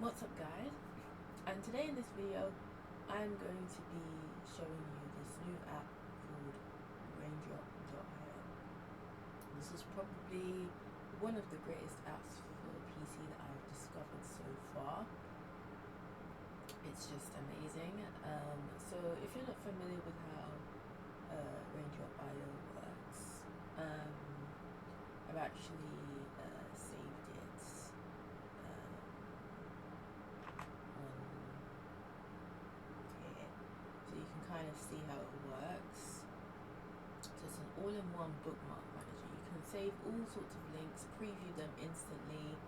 What's up guys, and today in this video I'm going to be showing you this new app called Raindrop.io. This is probably one of the greatest apps for PC that I've discovered so far. It's just amazing. So if you're not familiar with how Raindrop.io works, I've actually saved it so you can kind of see how it works. So it's an all-in-one bookmark manager. You can save all sorts of links, preview them instantly,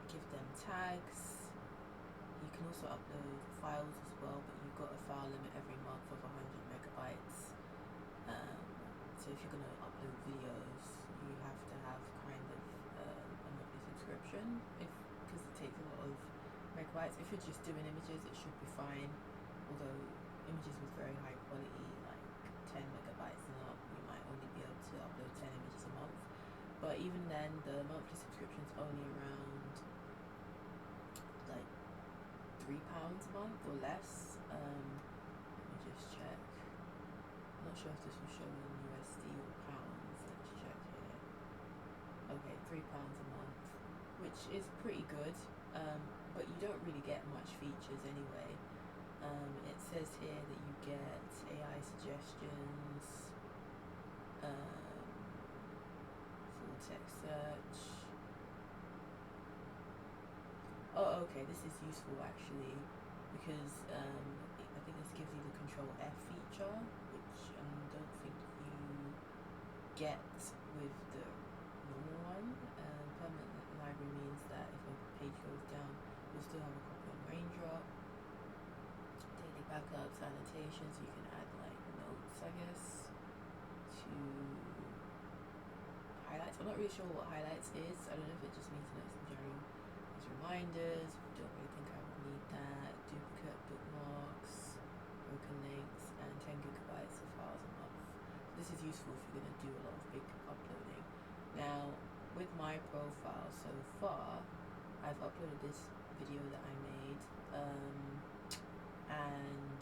give them tags. You can also upload files as well, but you've got a file limit every month of 100 megabytes. So if you're going to upload videos, you have to have kind of a monthly subscription, because it takes a lot of megabytes. If you're just doing images, it should be fine. Although images with very high quality, like 10 megabytes and up, you might only be able to upload 10 images a month. But even then, the monthly subscription is only around like £3 a month or less. Let me just check. I'm not sure if this will show in USD or pounds. Let's check here. Okay, £3 a month, which is pretty good, but you don't really get much features anyway. It says here that you get AI suggestions, full text search. Oh, okay, this is useful actually, because I think this gives you the Control F feature, which I don't think you get with the normal one. Permanent library means that if a page goes down, you'll still have a copy on Raindrop. Daily backups, annotations, you can add like notes, I guess, to highlights. I'm not really sure what highlights is. I don't know if it just means notes in general. There's reminders, don't really think I would need that. Duplicate bookmarks, broken links, and 10 gigabytes of files a month. This is useful if you're going to do a lot of big uploading. Now, with my profile so far, I've uploaded this video that I made, and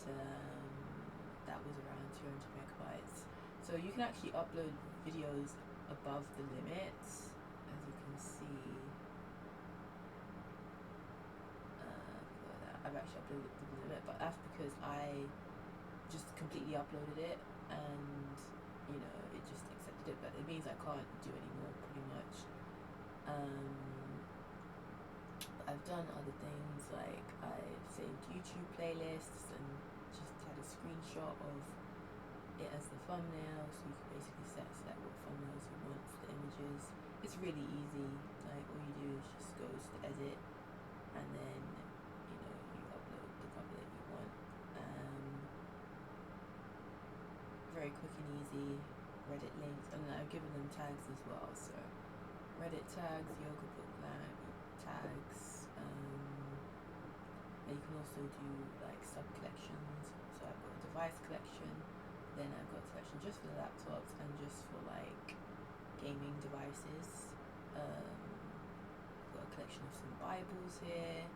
that was around 200 megabytes. So you can actually upload videos above the limits, as you can see. I've actually uploaded the limit, but that's because I just completely uploaded it, and you know, it just accepted it, but it means I can't do any more pretty much. But I've done other things, like I've saved YouTube playlists and just had a screenshot of it as the thumbnail, so you can basically select what thumbnails you want for the images. It's really easy, like all you do is just go to edit, and then you know, you upload the thumbnail you want. Very quick and easy. Reddit links, and I've given them tags as well, so Reddit tags, yoga book tags, and you can also do like sub collections. So I've got a device collection, then I've got a collection just for the laptops and just for like gaming devices. I've got a collection of some Bibles here,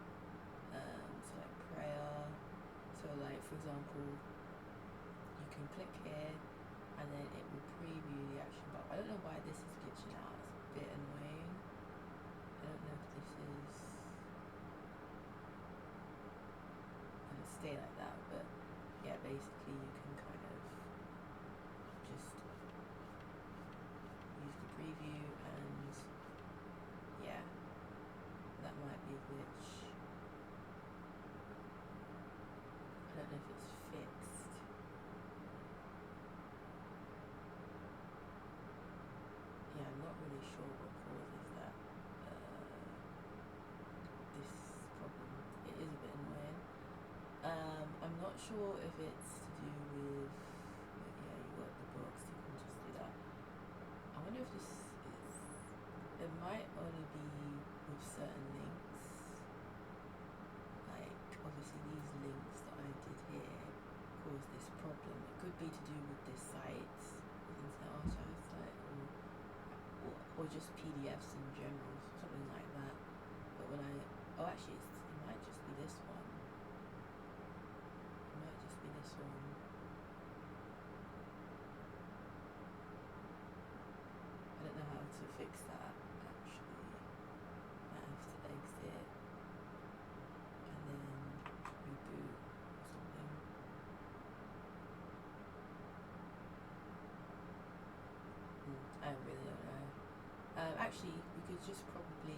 so like prayer. So like, for example, you can click here and then it will preview the action bar. I don't know why this is glitching out, it's a bit annoying. I don't know if this is gonna stay like that, but yeah, basically you can kind of just use the preview, and yeah, that might be a glitch. I don't know if it's fixed. Yeah, I'm not really sure what causes that. This problem. It is a bit annoying. I'm not sure if it's to do with, yeah, you got the books, you can just do that. I wonder if this is, it might only be with certain links. Like, obviously these links that I did here cause this problem. It could be to do with this site, the Internet Archive site, or just PDFs in general, something like that. But when I actually, it might just be this one. It might just be this one. I don't know how to fix that, actually. I have to exit and then reboot or something. I really don't know. Actually, we could just probably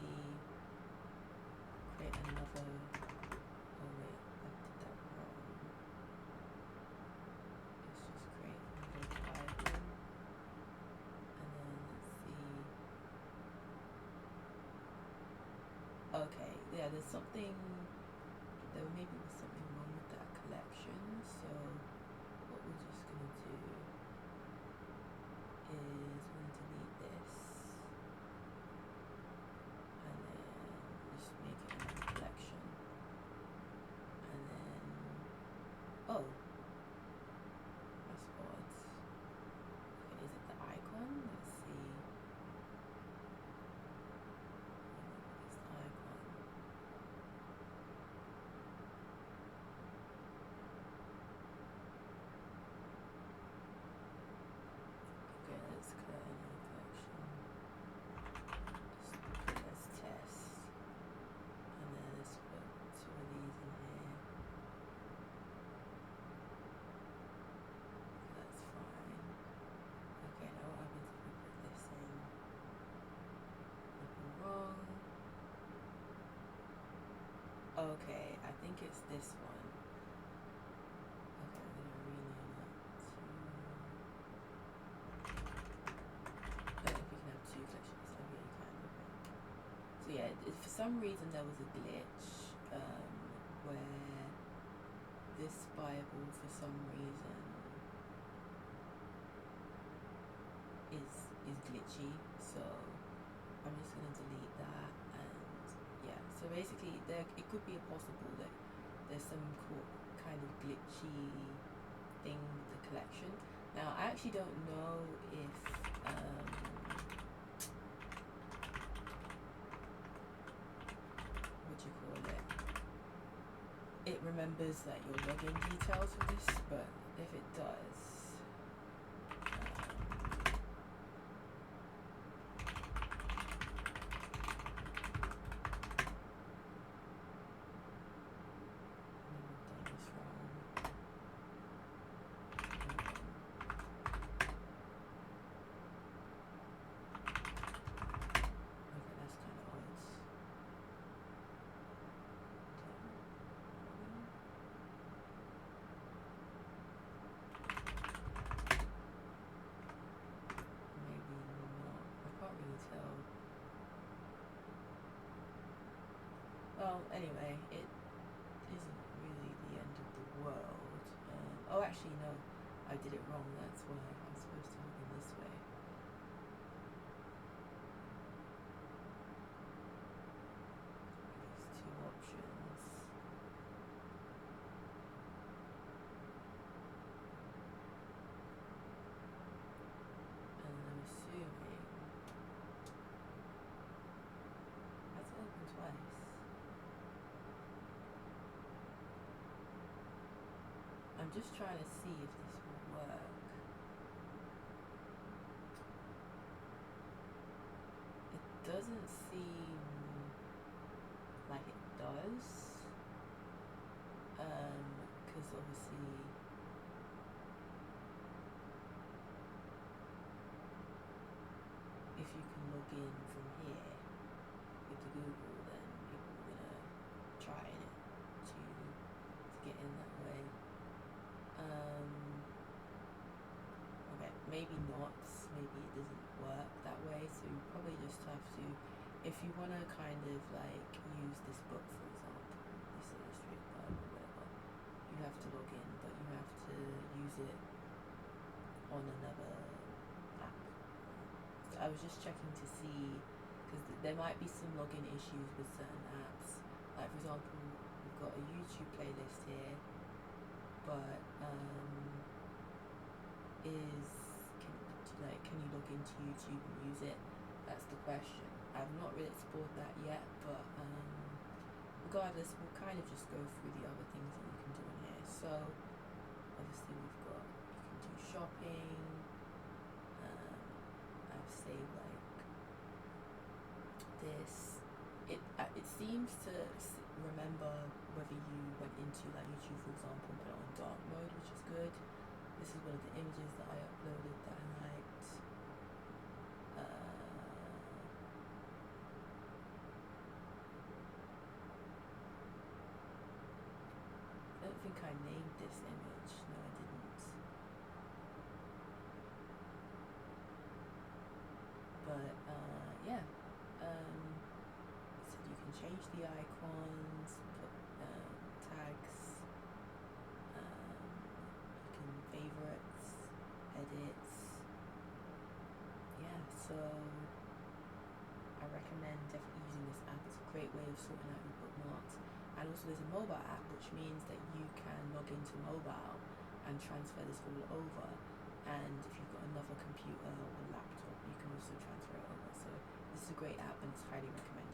create another. Oh wait, I did that wrong. Let's just create another diagram, and then let's see. Okay, yeah, there's something. There maybe was something wrong with that collection. So what we're just gonna do is we're gonna delete this, and then just make it a collection, and then oh, that's odd. Okay, is it the icon? Let's see. It's the icon. Okay, let's create a new collection. Just put it as test, and then let's put 2 of these in here. That's fine. Okay, now what happens if we put this in? Nothing wrong. Okay, I think it's this one. Okay, I'm gonna rename it to. I don't know if we can have 2 collections. Oh yeah, you can. Okay. So yeah, for some reason there was a glitch where this Bible, for some reason, is glitchy. So I'm just gonna delete that, and yeah. So basically, it could be possible that there's some kind of glitchy thing with the collection. Now I actually don't know if what do you call it? It remembers like your login details for this, but if it does, I've done this wrong. Okay, that's kind of odd. Maybe not. I can't really tell. Well, anyway, it isn't really the end of the world. Oh, actually, no, I did it wrong. That's why I'm supposed to log in this way. These 2 options. And I'm assuming that's open twice. I'm just trying to see if this will work. It doesn't seem like it does. Because obviously if you can log in from here with the Google, then people are gonna try it to get in that way. Okay, maybe not. Maybe it doesn't work that way. So you probably just have to, if you want to kind of like use this book, for example, this illustrated Bible or whatever, you have to log in, but you have to use it on another app. So I was just checking to see, because there might be some login issues with certain apps. Like for example, we've got a YouTube playlist here, but can you log into YouTube and use it? That's the question. I've not really explored that yet, but we're regardless, we'll kind of just go through the other things that you can do in here. So obviously we've got, you can do shopping. I've saved like this. It seems to remember whether you went into like YouTube, for example, and put it on dark mode, which is good. This is one of the images that I uploaded that I liked. I don't think I named this image. No, I didn't. But yeah. So you can change the icons, put tags. You can favorites, edits. Yeah. So I recommend definitely using this app. It's a great way of sorting out your bookmarks. And also there's a mobile app, which means that you can log into mobile and transfer this all over. And if you've got another computer or laptop, you can also transfer it over. So this is a great app and it's highly recommended.